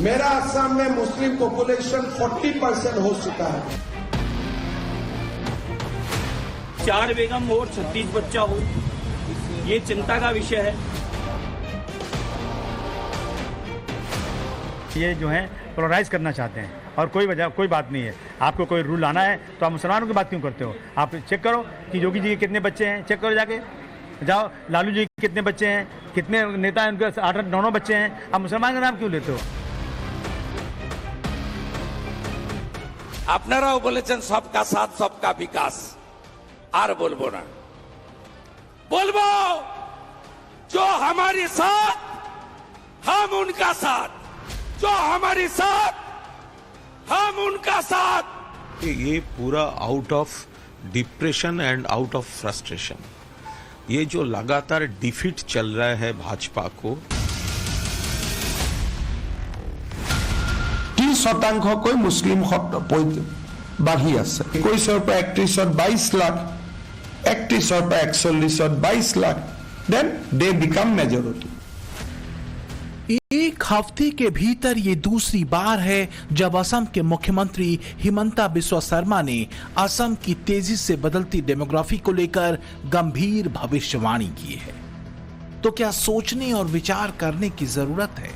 मेरा असम में Muslim population 40% हो चुका है। 4 बेगम और 36 बच्चा हो, ये चिंता का विषय है। ये जो है पोलराइज करना चाहते हैं और कोई बात नहीं है। आपको कोई रूल लाना है तो आप मुसलमानों की बात क्यों करते हो? आप चेक करो कि योगी जी के कितने बच्चे हैं, चेक करो जाके जाओ। लालू जी के कितने बच्चे हैं, कितने नेता हैं उनके 8-9 बच्चे हैं। आप मुसलमान का नाम क्यों लेते हो? আপনারাও বলেছেন सबका साथ सबका विकास, আর বলবো না। বলবো जो हमारे साथ हम उनका साथ, जो हमारे साथ हम उनका साथ। ये पूरा out of depression and out of frustration, ये जो लगातार डिफीट चल रहा है भाजपा को। 30% मुस्लिम बाढ़ी আছে। 21 পৰা 31 22 লাখ, 31 পৰা 41 22 lakh, then they become majority. एक हफ्ते के भीतर ये दूसरी बार है जब असम के मुख्यमंत्री हिमंता बिस्वा शर्मा ने असम की तेजी से बदलती डेमोग्राफी को लेकर गंभीर भविष्यवाणी की है। तो क्या सोचने और विचार करने की जरूरत है?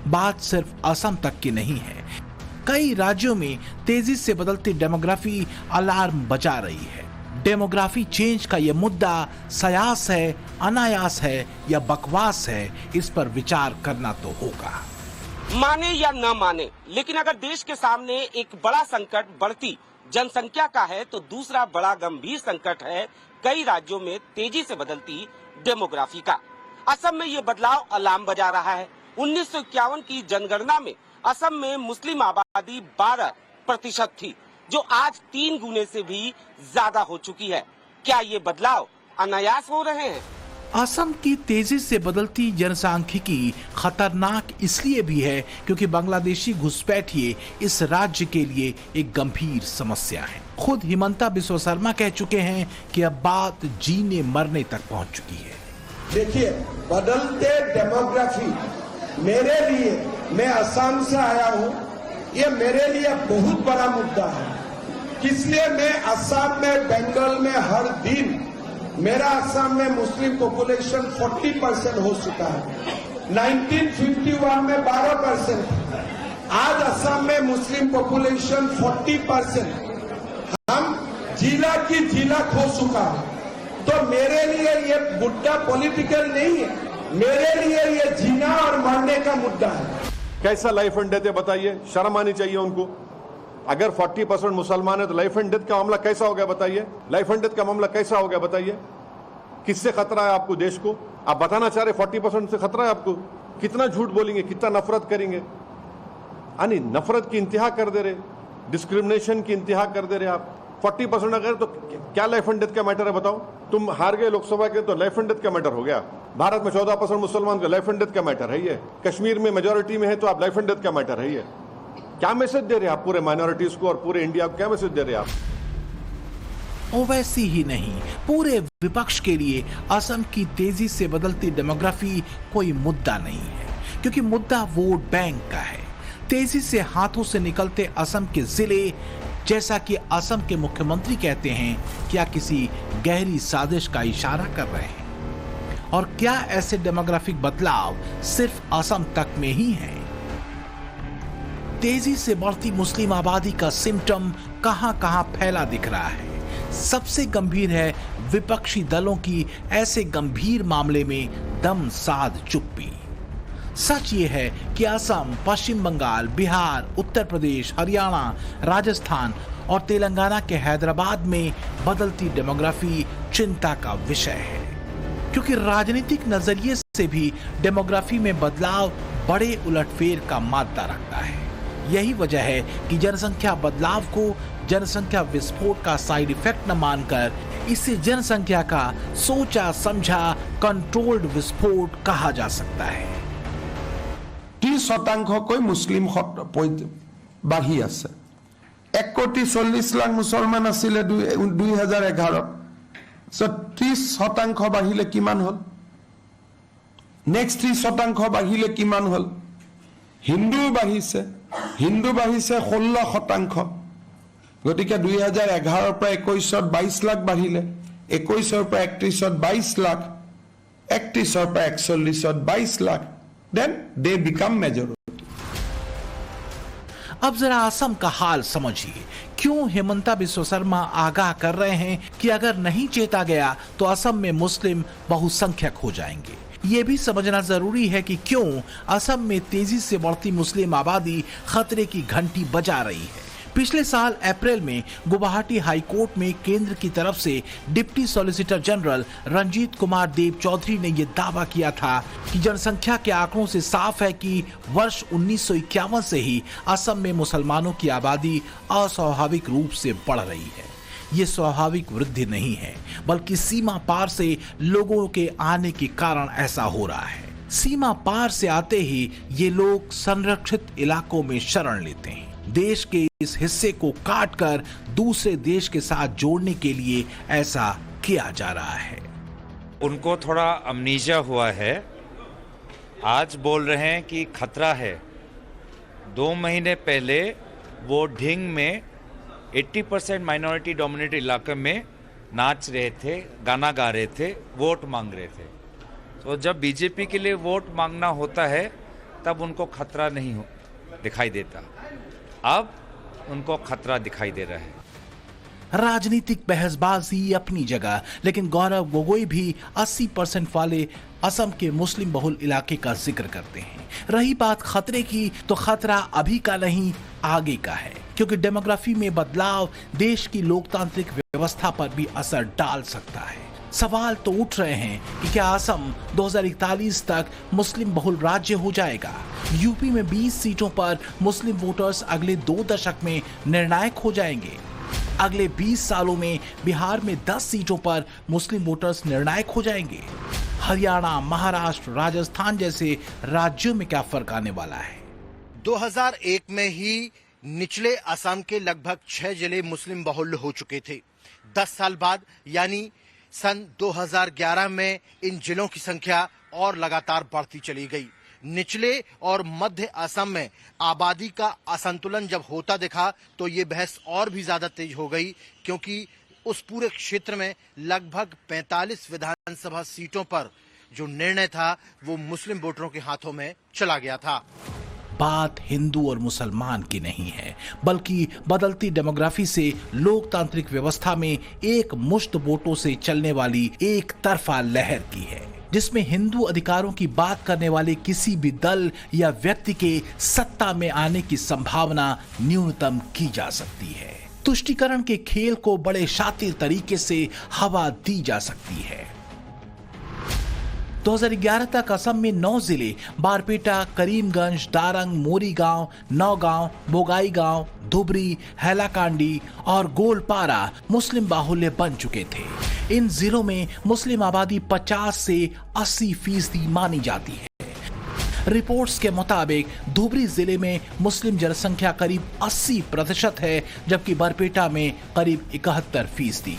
बात सिर्फ असम तक की नहीं है, कई राज्यों में तेजी से बदलती डेमोग्राफी अलार्म बजा रही है। डेमोग्राफी चेंज का यह मुद्दा सयास है, अनायास है या बकवास है, इस पर विचार करना तो होगा। माने या न माने, लेकिन अगर देश के सामने एक बड़ा संकट बढ़ती जनसंख्या का है तो दूसरा बड़ा गंभीर संकट है कई राज्यों में तेजी से बदलती डेमोग्राफी का। असम में ये बदलाव अलार्म बजा रहा है। 1951 की जनगणना में असम में मुस्लिम आबादी 12% थी, जो आज 3 गुने से भी ज्यादा हो चुकी है। क्या ये बदलाव अनायास हो रहे हैं? असम की तेजी से बदलती जनसांख्यिकी खतरनाक इसलिए भी है क्योंकि बांग्लादेशी घुसपैठिए इस राज्य के लिए एक गंभीर समस्या है। खुद हिमंता बिस्वा शर्मा कह चुके हैं कि अब बात जीने मरने तक पहुंच चुकी है। देखिए, बदलते डेमोग्राफी मेरे लिए, मैं असम से आया हूं, ये मेरे लिए बहुत बड़ा मुद्दा है। इसलिए मैं असम में, बंगाल में हर दिन, मेरा असम में मुस्लिम पॉपुलेशन 40% हो चुका है। 1951 में 12%, आज असम में मुस्लिम पॉपुलेशन 40%। हम जिला की जिला खो चुका है। तो मेरे लिए ये मुद्दा पॉलिटिकल नहीं है, मेरे लिए ये जीना और मरने का मुद्दा है। कैसा लाइफ एंड डेथ है बताइए, शर्म आनी चाहिए उनको। अगर 40% मुसलमान है तो लाइफ एंड डेथ का मामला कैसा हो गया बताइए? लाइफ एंड डेथ का मामला कैसा हो गया बताइए? किससे खतरा है आपको देश को? आप बताना चाह रहे 40% से खतरा है आपको? कितना झूठ बोलेंगे, कितना नफरत करेंगे? यानी नफरत की इंतहा कर दे रहे, डिस्क्रिमिनेशन की इंतहा कर दे रहे आप। 40% अगर तो क्या लाइफ एंड डेथ का मैटर है बताओ? तुम हार गए लोकसभा के तो लाइफ एंड डेथ का मैटर हो गया। भारत में 14% मुसलमान का लाइफ एंड डेथ का मैटर है ये। कश्मीर में मेजोरिटी में है तो आप लाइफ एंड डेथ का मैटर है ये। क्या मैसेज दे रहे हैं आप पूरे माइनॉरिटीज को और पूरे इंडिया को? क्या मैसेज दे रहे हैं आप? ओवैसी ही नहीं, पूरे विपक्ष के लिए असम की तेजी से बदलती डेमोग्राफी कोई मुद्दा नहीं है, क्योंकि मुद्दा वोट बैंक का है। तेजी से हाथों से निकलते असम के जिले, जैसा कि असम के मुख्यमंत्री कहते हैं, क्या किसी गहरी साजिश का इशारा कर रहे हैं? और क्या ऐसे डेमोग्राफिक बदलाव सिर्फ असम तक में ही हैं? तेजी से बढ़ती मुस्लिम आबादी का सिम्टम कहां-कहां फैला दिख रहा है। सबसे गंभीर है विपक्षी दलों की ऐसे गंभीर मामले में दम साध चुप्पी। सच ये है कि असम, पश्चिम बंगाल, बिहार, उत्तर प्रदेश, हरियाणा, राजस्थान और तेलंगाना के हैदराबाद में बदलती डेमोग्राफी चिंता का विषय है, क्योंकि राजनीतिक नजरिए से भी डेमोग्राफी में बदलाव बड़े उलटफेर का मादा रखता है। यही वजह है कि जनसंख्या बदलाव को जनसंख्या विस्फोट का साइड इफेक्ट न मानकर इसे जनसंख्या का सोचा समझा कंट्रोल्ड विस्फोट कहा जा सकता है। 30% मुस्लिम बाढ़ी আছে। 1,40,00,000 मुसलमान आছিলে 2011। 30% বাঢ়িলে কিমান হল? নেক্সট 30% বাঢ়িলে কিমান হল? হিন্দু বাঢ়িছে 16%। গতিকে 2011 পৰা 21ত 22 লাখ বাঢ়িলে, 21ৰ পৰা 31ত 22 লাখ, 31ৰ পৰা 41ত 22 lakh. Then they become majority. अब जरा असम का हाल समझिए। क्यों हेमंता बिस्वा शर्मा आगाह कर रहे हैं कि अगर नहीं चेता गया तो असम में मुस्लिम बहुसंख्यक हो जाएंगे। ये भी समझना जरूरी है कि क्यों असम में तेजी से बढ़ती मुस्लिम आबादी खतरे की घंटी बजा रही है। पिछले साल अप्रैल में गुवाहाटी हाई कोर्ट में केंद्र की तरफ से deputy solicitor general Ranjit Kumar Dev Chaudhary ने यह दावा किया था कि जनसंख्या के आंकड़ों से साफ है कि वर्ष 1951 से ही असम में मुसलमानों की आबादी अस्वाभाविक रूप से बढ़ रही है। ये स्वाभाविक वृद्धि नहीं है, बल्कि सीमा पार से लोगों के आने के कारण ऐसा हो रहा है। सीमा पार से आते ही ये लोग संरक्षित इलाकों में शरण लेते हैं। देश के इस हिस्से को काटकर दूसरे देश के साथ जोड़ने के लिए ऐसा किया जा रहा है। उनको थोड़ा अमनीजा हुआ है। आज बोल रहे हैं कि खतरा है। 2 महीने पहले वो ढिंग में 80% माइनॉरिटी डोमिनेटेड इलाके में नाच रहे थे, गाना गा रहे थे, वोट मांग रहे थे। तो जब बीजेपी के लिए वोट मांगना होता है तब उनको खतरा नहीं दिखाई देता। अब उनको खतरा दिखाई दे रहा है। राजनीतिक बहसबाजी अपनी जगह, लेकिन गौरव गोगोई भी 80% वाले असम के मुस्लिम बहुल इलाके का जिक्र करते हैं। रही बात खतरे की, तो खतरा अभी का नहीं आगे का है, क्योंकि डेमोग्राफी में बदलाव देश की लोकतांत्रिक व्यवस्था पर भी असर डाल सकता है। सवाल तो उठ रहे हैं कि क्या असम 2041 तक मुस्लिम बहुल राज्य हो जाएगा? यूपी में 20 सीटों पर मुस्लिम वोटर्स अगले 2 दशक में निर्णायक हो जाएंगे। अगले 20 सालों में बिहार में 10 सीटों पर मुस्लिम वोटर्स निर्णायक हो जाएंगे। हरियाणा, महाराष्ट्र, राजस्थान जैसे राज्यों में क्या फर्क आने वाला है? 2001 में ही निचले असम के लगभग 6 जिले मुस्लिम बहुल हो चुके थे। 10 साल बाद यानी सन 2011 में इन जिलों की संख्या और लगातार बढ़ती चली गई। निचले और मध्य असम में आबादी का असंतुलन जब होता दिखा तो ये बहस और भी ज्यादा तेज हो गई, क्योंकि उस पूरे क्षेत्र में लगभग 45 विधानसभा सीटों पर जो निर्णय था वो मुस्लिम वोटरों के हाथों में चला गया था। बात हिंदू और मुसलमान की नहीं है, बल्कि बदलती डेमोग्राफी से लोकतांत्रिक व्यवस्था में एक मुश्त वोटों से चलने वाली एक तरफा लहर की है, जिसमें हिंदू अधिकारों की बात करने वाले किसी भी दल या व्यक्ति के सत्ता में आने की संभावना न्यूनतम की जा सकती है। तुष्टीकरण के खेल को बड़े शातिर तरीके से हवा दी जा सकती है। 2011 तक असम में 9 जिले बारपेटा, करीमगंज, दारंग, मोरीगांव, नौगांव, बोगाईगांव, धुबरी, हैलाकांडी और गोलपारा मुस्लिम बाहुल्य बन चुके थे। इन जिलों में मुस्लिम आबादी 50 से 80% मानी जाती है। रिपोर्ट्स के मुताबिक धुबरी जिले में मुस्लिम जनसंख्या करीब 80% है, जबकि बरपेटा में करीब 71%।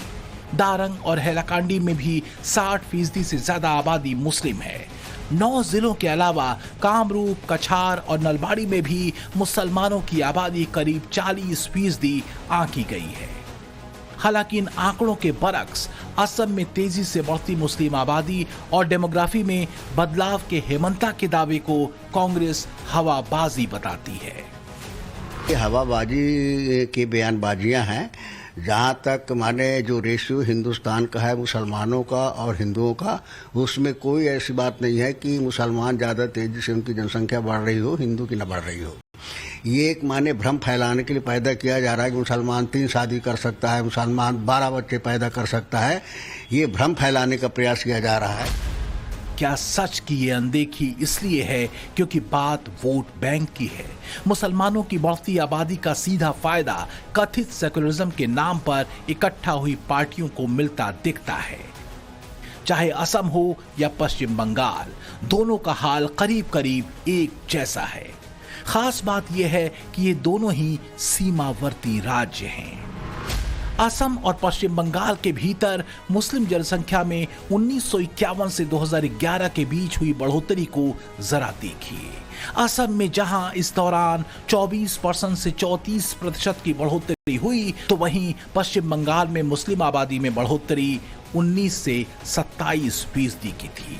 दारंग और हैलाकांडी में भी 60% से ज्यादा आबादी मुस्लिम है। 9 जिलों के अलावा कामरूप, कछार और नलबाड़ी में भी मुसलमानों की आबादी करीब 40% आंकी गई है। हालांकि इन आंकड़ों के बरक्स असम में तेजी से बढ़ती मुस्लिम आबादी और डेमोग्राफी में बदलाव के हेमंता के दावे को कांग्रेस हवाबाजी बताती है। ये हवाबाजी की बयानबाजियां हैं। जहाँ तक माने जो रेशियो हिंदुस्तान का है मुसलमानों का और हिंदुओं का, उसमें कोई ऐसी बात नहीं है कि मुसलमान ज़्यादा तेजी से उनकी जनसंख्या बढ़ रही हो, हिंदू की न बढ़ रही हो। ये एक माने भ्रम फैलाने के लिए पैदा किया जा रहा है कि मुसलमान 3 शादी कर सकता है, मुसलमान 12 बच्चे पैदा कर सकता है। ये भ्रम फैलाने का प्रयास किया जा रहा है। क्या सच की ये अनदेखी इसलिए है क्योंकि बात वोट बैंक की है? मुसलमानों की बढ़ती आबादी का सीधा फायदा कथित सेकुलरिज्म के नाम पर इकट्ठा हुई पार्टियों को मिलता दिखता है। चाहे असम हो या पश्चिम बंगाल, दोनों का हाल करीब करीब एक जैसा है। खास बात यह है कि ये दोनों ही सीमावर्ती राज्य हैं। असम और पश्चिम बंगाल के भीतर मुस्लिम जनसंख्या में 1951 से 2011 के बीच हुई बढ़ोतरी को जरा देखिए। असम में जहां इस दौरान 24% से 34% की बढ़ोतरी हुई, तो वहीं पश्चिम बंगाल में मुस्लिम आबादी में बढ़ोतरी 19 से 27% की थी।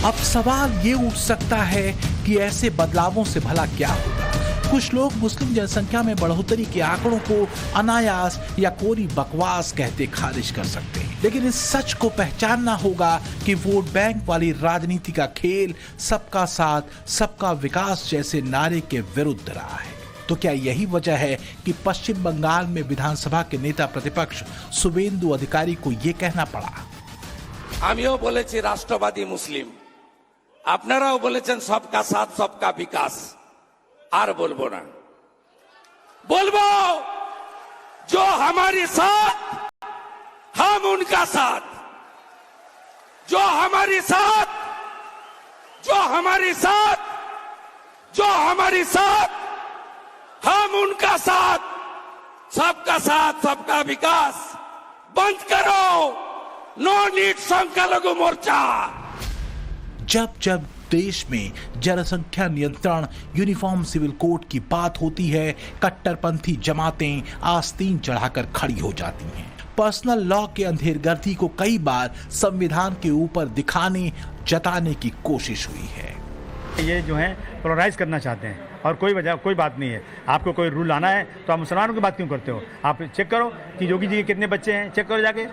अब सवाल ये उठ सकता है कि ऐसे बदलावों से भला क्या होगा। कुछ लोग मुस्लिम जनसंख्या में बढ़ोतरी के आंकड़ों को अनायास या कोरी बकवास कहते खारिज कर सकते हैं, लेकिन इस सच को पहचानना होगा कि वोट बैंक वाली राजनीति का खेल सबका साथ सबका विकास जैसे नारे के विरुद्ध रहा है। तो क्या यही वजह है कि पश्चिम बंगाल में विधानसभा के नेता प्रतिपक्ष शुभेंदु अधिकारी को यह कहना पड़ा? আমিও বলেছি রাষ্ট্রবাদী মুসলিম, আপনারাও বলেছেন सबका साथ सबका विकास, আর বলবো না। বলবো जो हमारे साथ हम उनका साथ, जो हमारे साथ जो हमारे साथ जो हमारे साथ हम उनका साथ, सबका साथ सबका विकास बंद करो, नो नीड संख्यालघु मोर्चा। जब जब देश में जनसंख्या नियंत्रण यूनिफॉर्म सिविल कोड की बात होती है, कट्टरपंथी जमातें आस्तीन चढ़ाकर खड़ी हो जाती हैं। पर्सनल लॉ के अंधेरगर्दी को कई बार संविधान के ऊपर दिखाने जताने की कोशिश हुई है। ये जो है पोलराइज करना चाहते हैं और कोई बात नहीं है। आपको कोई रूल लाना है तो आप मुसलमानों की बात क्यों करते हो? आप चेक करो कि योगी जी के कितने बच्चे हैं, चेक करो जाके।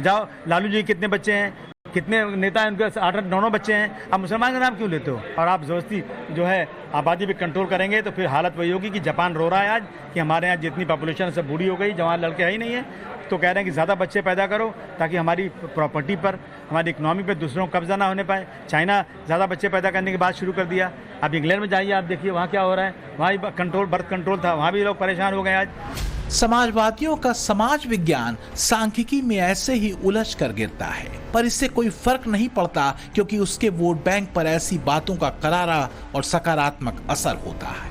जाओ लालू जी के कितने बच्चे हैं, कितने नेता हैं उनके 8-9 बच्चे हैं, आप मुसलमान का नाम क्यों लेते हो? और आप ज़बरदस्ती जो है आबादी पे कंट्रोल करेंगे तो फिर हालत वही होगी कि जापान रो रहा है आज कि हमारे यहाँ जितनी पॉपुलेशन है सब बूढ़ी हो गई, जवान लड़के है ही नहीं है। तो कह रहे हैं कि ज़्यादा बच्चे पैदा करो ताकि हमारी प्रॉपर्टी पर, हमारी इकोनॉमी पर दूसरों को कब्जा ना होने पाए। चाइना ज़्यादा बच्चे पैदा करने की बात शुरू कर दिया। अब इंग्लैंड में जाइए, आप देखिए वहाँ क्या हो रहा है, वहाँ भी बर्थ कंट्रोल था, वहाँ भी लोग परेशान हो गए आज। समाजवादियों का समाज विज्ञान सांख्यिकी में ऐसे ही उलझ कर गिरता है, पर इससे कोई फर्क नहीं पड़ता क्योंकि उसके वोट बैंक पर ऐसी बातों का करारा और सकारात्मक असर होता है।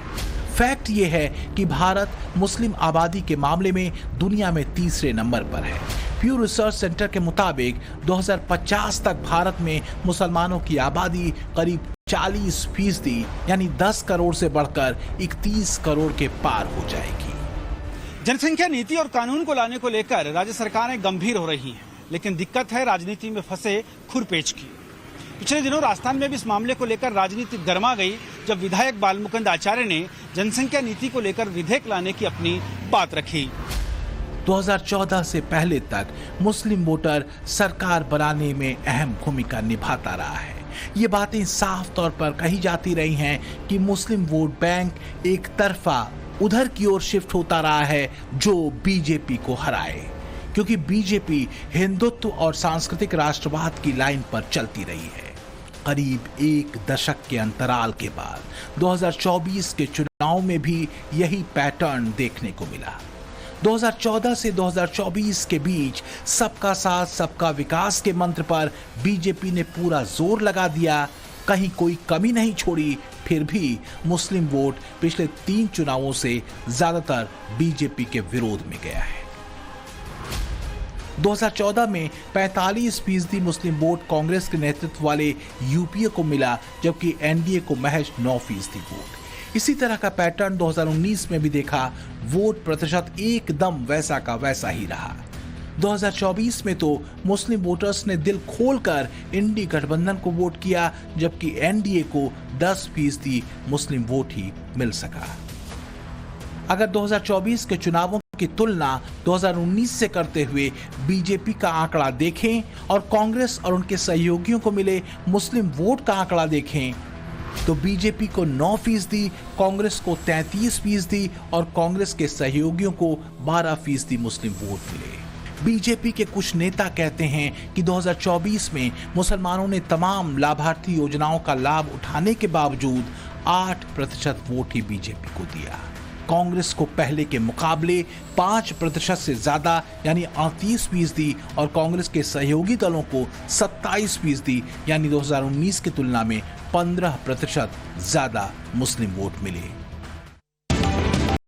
फैक्ट ये है कि भारत मुस्लिम आबादी के मामले में दुनिया में तीसरे नंबर पर है। प्यू रिसर्च सेंटर के मुताबिक 2050 तक भारत में मुसलमानों की आबादी करीब 40% यानी 10 करोड़ से बढ़कर 31 करोड़ के पार हो जाएगी। जनसंख्या नीति और कानून को लाने को लेकर राज्य सरकारें गंभीर हो रही हैं, लेकिन दिक्कत है राजनीति में फंसे खुरपेच की। पिछले दिनों राजस्थान में भी इस मामले को लेकर राजनीति गर्मा गई जब विधायक बालमुकुंद आचार्य ने जनसंख्या नीति को लेकर विधेयक लाने की अपनी बात रखी। 2014 से पहले तक मुस्लिम वोटर सरकार बनाने में अहम भूमिका निभाता रहा है। ये बातें साफ तौर पर कही जाती रही हैं कि मुस्लिम वोट बैंक एक तरफा उधर की ओर शिफ्ट होता रहा है जो बीजेपी को हराए, क्योंकि बीजेपी हिंदुत्व और सांस्कृतिक राष्ट्रवाद की लाइन पर चलती रही है। करीब एक दशक के अंतराल के बाद 2024 के चुनाव में भी यही पैटर्न देखने को मिला। 2014 से 2024 के बीच सबका साथ सबका विकास के मंत्र पर बीजेपी ने पूरा जोर लगा दिया, कहीं कोई कमी नहीं छोड़ी। फिर भी मुस्लिम वोट पिछले 3 चुनावों से ज्यादातर बीजेपी के विरोध में गया है। 2014 में 45% मुस्लिम वोट कांग्रेस के नेतृत्व वाले यूपीए को मिला, जबकि एनडीए को महज 9% वोट। इसी तरह का पैटर्न 2019 में भी देखा। वोट प्रतिशत एकदम वैसा का वैसा ही रहा। 2024 में तो मुस्लिम वोटर्स ने दिल खोलकर इंडी गठबंधन को वोट किया, जबकि एनडीए को 10% मुस्लिम वोट ही मिल सका। अगर 2024 के चुनावों की तुलना 2019 से करते हुए बीजेपी का आंकड़ा देखें और कांग्रेस और उनके सहयोगियों को मिले मुस्लिम वोट का आंकड़ा देखें, तो बीजेपी को 9%, कांग्रेस को 33% और कांग्रेस के सहयोगियों को 12% मुस्लिम वोट मिले। बीजेपी के कुछ नेता कहते हैं कि 2024 में मुसलमानों ने तमाम लाभार्थी योजनाओं का लाभ उठाने के बावजूद 8% वोट ही बीजेपी को दिया। कांग्रेस को पहले के मुकाबले 5% से ज्यादा यानी 38% और कांग्रेस के सहयोगी दलों को 27% यानी 2019 की तुलना में 15% ज्यादा मुस्लिम वोट मिले।